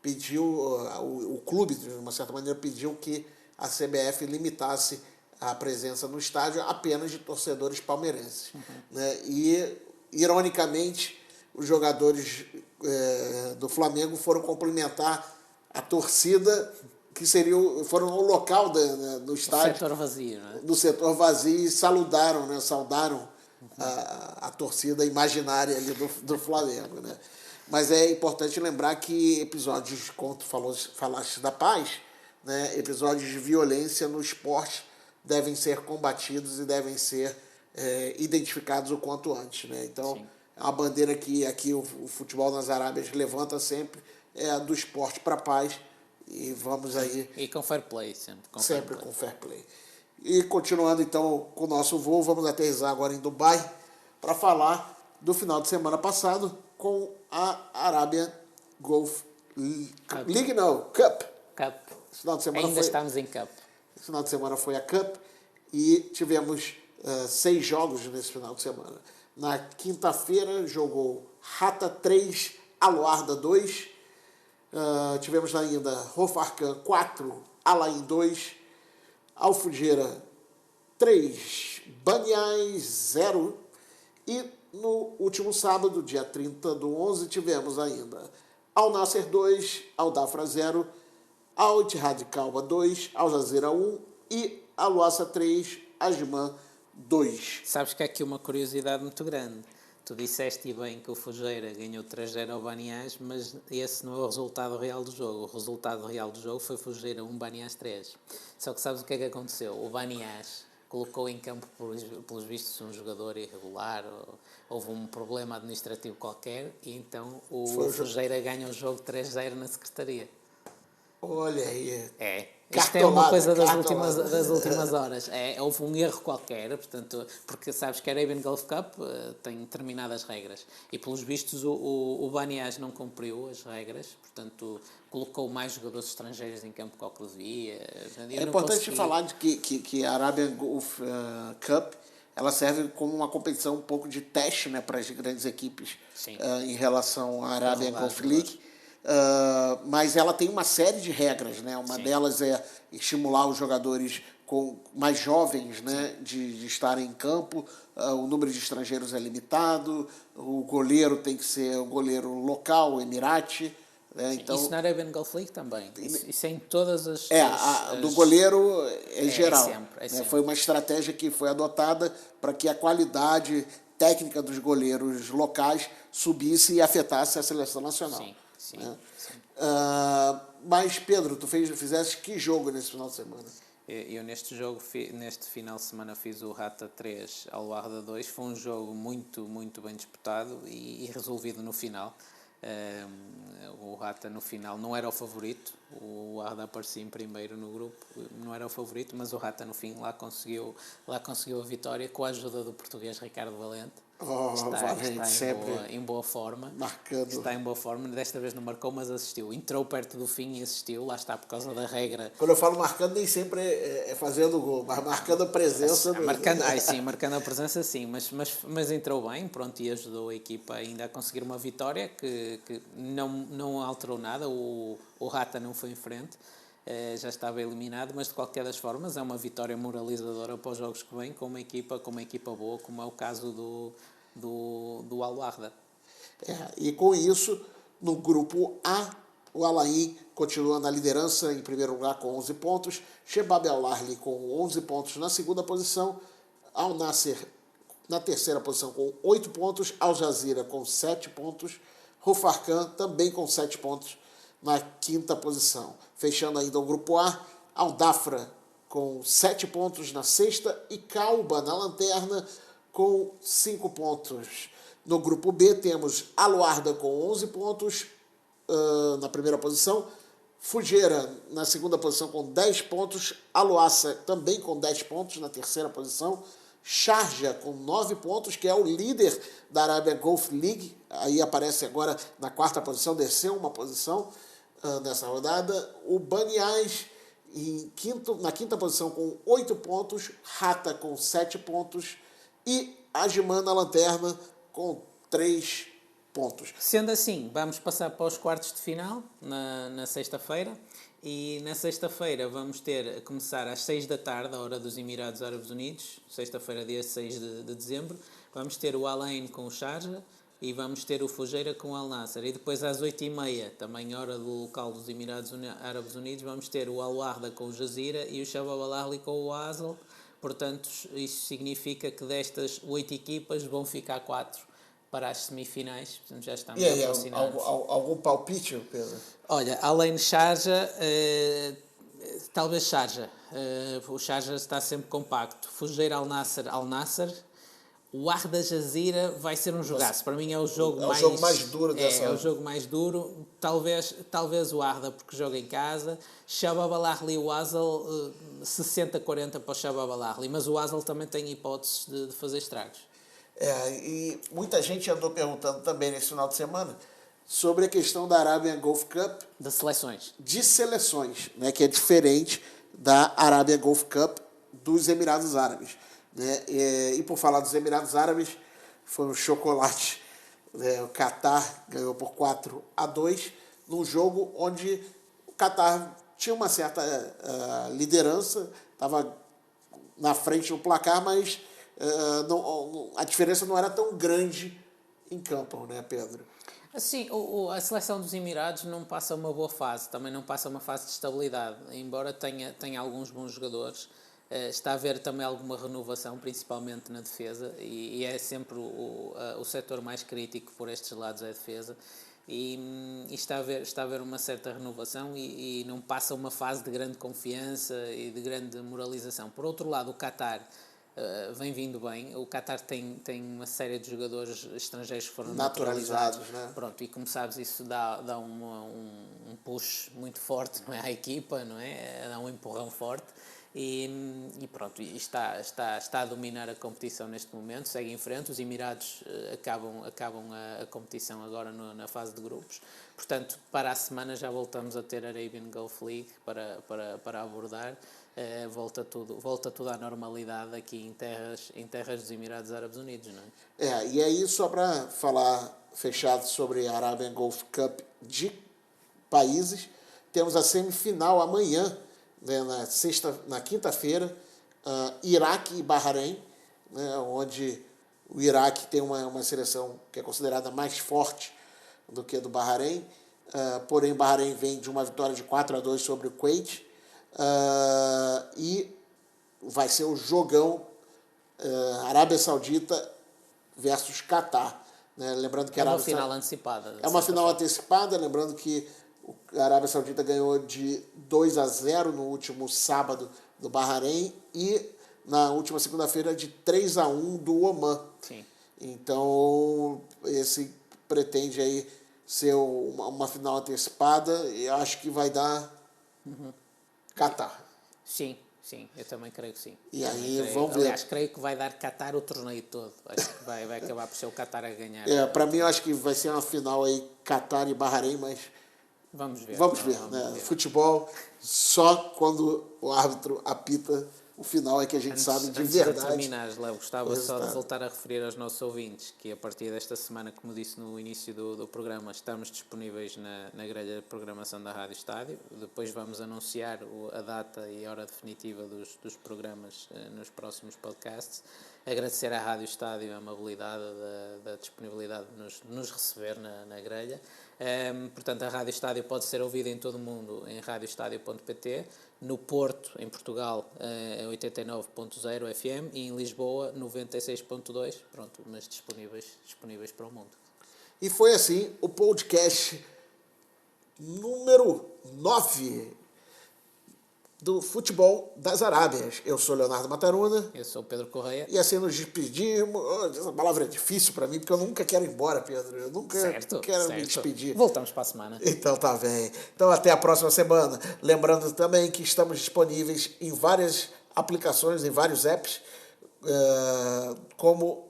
pediu, o clube, de uma certa maneira, pediu que a CBF limitasse a presença no estádio apenas de torcedores palmeirenses. Né? E, ironicamente, os jogadores do Flamengo foram cumprimentar a torcida, que foram ao local do estádio. Do setor vazio, né? Do setor vazio, e saudaram a torcida imaginária ali do Flamengo, né? Mas é importante lembrar que episódios, como tu falaste da paz, né, episódios de violência no esporte devem ser combatidos e devem ser identificados o quanto antes. Né? Então, sim, a bandeira que aqui o futebol nas Arábias levanta sempre é a do esporte para a paz. E vamos aí... E com fair play, sempre. Com fair play. E continuando então com o nosso voo, vamos aterrissar agora em Dubai para falar do final de semana passado com a Arábia Gulf League, não, Cup. Final de semana estamos em Cup. Esse final de semana foi a Cup e tivemos 6 jogos nesse final de semana. Na quinta-feira jogou Rata 3, Aluarda 2. Tivemos ainda Rofarcan 4, Alain 2. Alfudeira 3, Baniás 0. E no último sábado, dia 30/11, tivemos ainda Al Nassr 2, Al Dafra 0, Al Ittihad Calba 2, Al Jazeera 1 e Al Wassa 3, Ajman 2. Sabes que há aqui uma curiosidade muito grande. Tu disseste bem que o Fujeira ganhou 3-0 ao Baniás, mas esse não é o resultado real do jogo. O resultado real do jogo foi Fujeira 1, Baniás 3. Só que sabes o que é que aconteceu? O Baniás colocou em campo, pelos vistos, um jogador irregular, houve um problema administrativo qualquer, e então o Fujeira ganha o jogo 3-0 na secretaria. Olha aí. Isto é uma coisa das últimas horas. Houve um erro qualquer, portanto, porque sabes que a Arabian Gulf Cup tem determinadas regras, e pelos vistos o Baniás não cumpriu as regras, portanto colocou mais jogadores estrangeiros em campo que o que devia. É importante falar de que a Arabian Gulf Cup ela serve como uma competição um pouco de teste, né, para as grandes equipes em relação à Arabian Gulf League. Mas ela tem uma série de regras, né? Uma delas é estimular os jogadores mais jovens, né, de estarem em campo. O número de estrangeiros é limitado. O goleiro tem que ser o goleiro local, o Emirati. Né? Então, isso na Arabian Gulf League também. Isso é em todas as... do goleiro é geral. Sempre. Foi uma estratégia que foi adotada para que a qualidade técnica dos goleiros locais subisse e afetasse a seleção nacional. Sim. Mas, Pedro, tu fizeste que jogo nesse final de semana? Eu neste jogo, neste final de semana, fiz o Rata 3 ao Arda 2. Foi um jogo muito, muito bem disputado e resolvido no final. O Rata no final não era o favorito, o Arda aparecia em primeiro no grupo, não era o favorito, mas o Rata no fim lá conseguiu a vitória com a ajuda do português Ricardo Valente. Está em boa forma. Marcando. Está em boa forma. Desta vez não marcou, mas assistiu. Entrou perto do fim e assistiu. Lá está, por causa da regra. Quando eu falo marcando, nem sempre é fazendo gol, mas marcando a presença. Marcando a presença, sim. Mas entrou bem, pronto, e ajudou a equipa ainda a conseguir uma vitória que não alterou nada. O Rata não foi em frente. Já estava eliminado, mas de qualquer das formas é uma vitória moralizadora para os jogos que vêm, com uma equipa boa, como é o caso do Al Ahly. E com isso, no grupo A, o Al Ain continua na liderança em primeiro lugar com 11 pontos, Shabab Al Ahly com 11 pontos na segunda posição, Al Nassr na terceira posição com 8 pontos, Al Jazeera com 7 pontos, Rufarkan também com 7 pontos na quinta posição. Fechando ainda o grupo A, Al Dafra com 7 pontos na sexta e Calba na lanterna com 5 pontos. No grupo B temos Al Warda com 11 pontos na primeira posição, Fujeira na segunda posição com 10 pontos, Al Wassa também com 10 pontos na terceira posição, Sharjah com 9 pontos, que é o líder da Arabia Golf League, aí aparece agora na quarta posição, desceu uma posição nessa rodada. O Banias na quinta posição com 8 pontos, Rata com 7 pontos e Ajman na lanterna com 3 pontos. Sendo assim, vamos passar para os quartos de final na sexta-feira. E na sexta-feira vamos começar às 6 da tarde, a hora dos Emirados Árabes Unidos, sexta-feira, dia 6 de dezembro. Vamos ter o Al Ain com o Sharjah e vamos ter o Fujeira com o Al Nassr. E depois às 8h30, também hora do local dos Emirados Árabes Unidos, vamos ter o Al Wahda com o Jazeera e o Shabab Al Ahly com o Asl. Portanto, isso significa que destas 8 equipas vão ficar 4 para as semifinais. Portanto, já estamos aproximados. Algum palpite, Pedro? Olha, além de Sharjah, talvez Sharjah. O Sharjah está sempre compacto. Fujeira Al Nassr. O Arda Jazeera vai ser um jogaço. Para mim é o jogo mais duro dessa. É o jogo mais duro. Talvez o Arda, porque joga em casa. Shabab Al Ahly e o Asl, 60-40 para o Shabab Al Ahly. Mas o Asl também tem hipóteses de fazer estragos. E muita gente andou perguntando também nesse final de semana sobre a questão da Arabian Golf Cup. De seleções. De seleções, né, que é diferente da Arabian Golf Cup dos Emirados Árabes. Né? E por falar dos Emirados Árabes, foi um chocolate. Né? O Qatar ganhou por 4-2 num jogo onde o Qatar tinha uma certa liderança, estava na frente no placar, mas a diferença não era tão grande em campo, né, Pedro? Assim, a seleção dos Emirados não passa uma boa fase, também não passa uma fase de estabilidade, embora tenha alguns bons jogadores. Está a haver também alguma renovação, principalmente na defesa, e é sempre o setor mais crítico por estes lados é a defesa. E está a haver uma certa renovação e não passa uma fase de grande confiança e de grande moralização. Por outro lado, o Qatar vem vindo bem. O Qatar tem uma série de jogadores estrangeiros que foram naturalizados. Né? Pronto, e como sabes, isso dá um push muito forte, não é, à equipa, não é? Dá um empurrão forte. E pronto, está a dominar a competição neste momento, segue em frente. Os Emirados acabam a competição agora na fase de grupos. Portanto, para a semana já voltamos a ter a Arabian Golf League para abordar. Volta tudo à normalidade aqui em terras dos Emirados Árabes Unidos, não é? E aí, só para falar fechado sobre a Arabian Golf Cup de países, temos a semifinal amanhã, né, na quinta-feira, Iraque e Bahrein, né, onde o Iraque tem uma seleção que é considerada mais forte do que a do Bahrein, porém Bahrein vem de uma vitória de 4-2 sobre o Kuwait, e vai ser o jogão Arábia Saudita versus Catar. Né? Lembrando que é uma final antecipada. É uma final antecipada, lembrando que a Arábia Saudita ganhou de 2-0 no último sábado do Bahrein e na última segunda-feira de 3-1 do Oman. Sim. Então, esse pretende aí ser uma final antecipada e acho que vai dar Catar. Sim, eu também creio que sim. E aí, vamos ver. Aliás, creio que vai dar Catar o torneio todo. Acho que vai acabar por ser o Catar a ganhar. Para mim, eu acho que vai ser uma final aí Catar e Bahrein, mas vamos ver. Vamos ver. Futebol, só quando o árbitro apita o final é que a gente sabe de verdade. Antes de terminares, Léo, gostava só de voltar a referir aos nossos ouvintes que a partir desta semana, como disse no início do programa, estamos disponíveis na grelha de programação da Rádio Estádio. Depois vamos anunciar a data e a hora definitiva dos programas nos próximos podcasts. Agradecer à Rádio Estádio a amabilidade da disponibilidade de nos receber na grelha. Portanto, a Rádio Estádio pode ser ouvida em todo o mundo em radioestadio.pt, no Porto, em Portugal, 89.0 FM e em Lisboa, 96.2, pronto, mas disponíveis para o mundo. E foi assim o podcast número 9 do Futebol das Arábias. Eu sou Leonardo Mataruna. Eu sou o Pedro Correia. E assim nos despedimos. Essa palavra é difícil para mim, porque eu nunca quero ir embora, Pedro. Eu nunca quero me despedir. Voltamos para a semana. Então tá bem. Então até a próxima semana. Lembrando também que estamos disponíveis em várias aplicações, em vários apps, como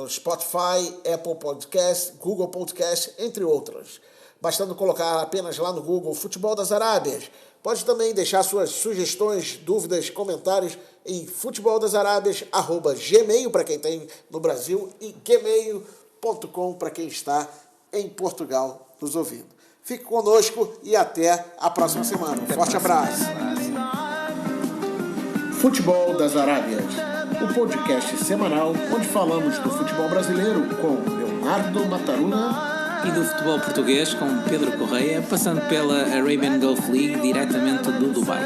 Spotify, Apple Podcast, Google Podcast, entre outros. Bastando colocar apenas lá no Google Futebol das Arábias. Pode também deixar suas sugestões, dúvidas, comentários em futeboldasarábias@gmail para quem está no Brasil e gmail.com para quem está em Portugal nos ouvindo. Fique conosco e até a próxima semana. Um forte abraço. Futebol das Arábias, o podcast semanal onde falamos do futebol brasileiro com Leonardo Mataruna e do futebol português com Pedro Correia, passando pela Arabian Gulf League diretamente do Dubai.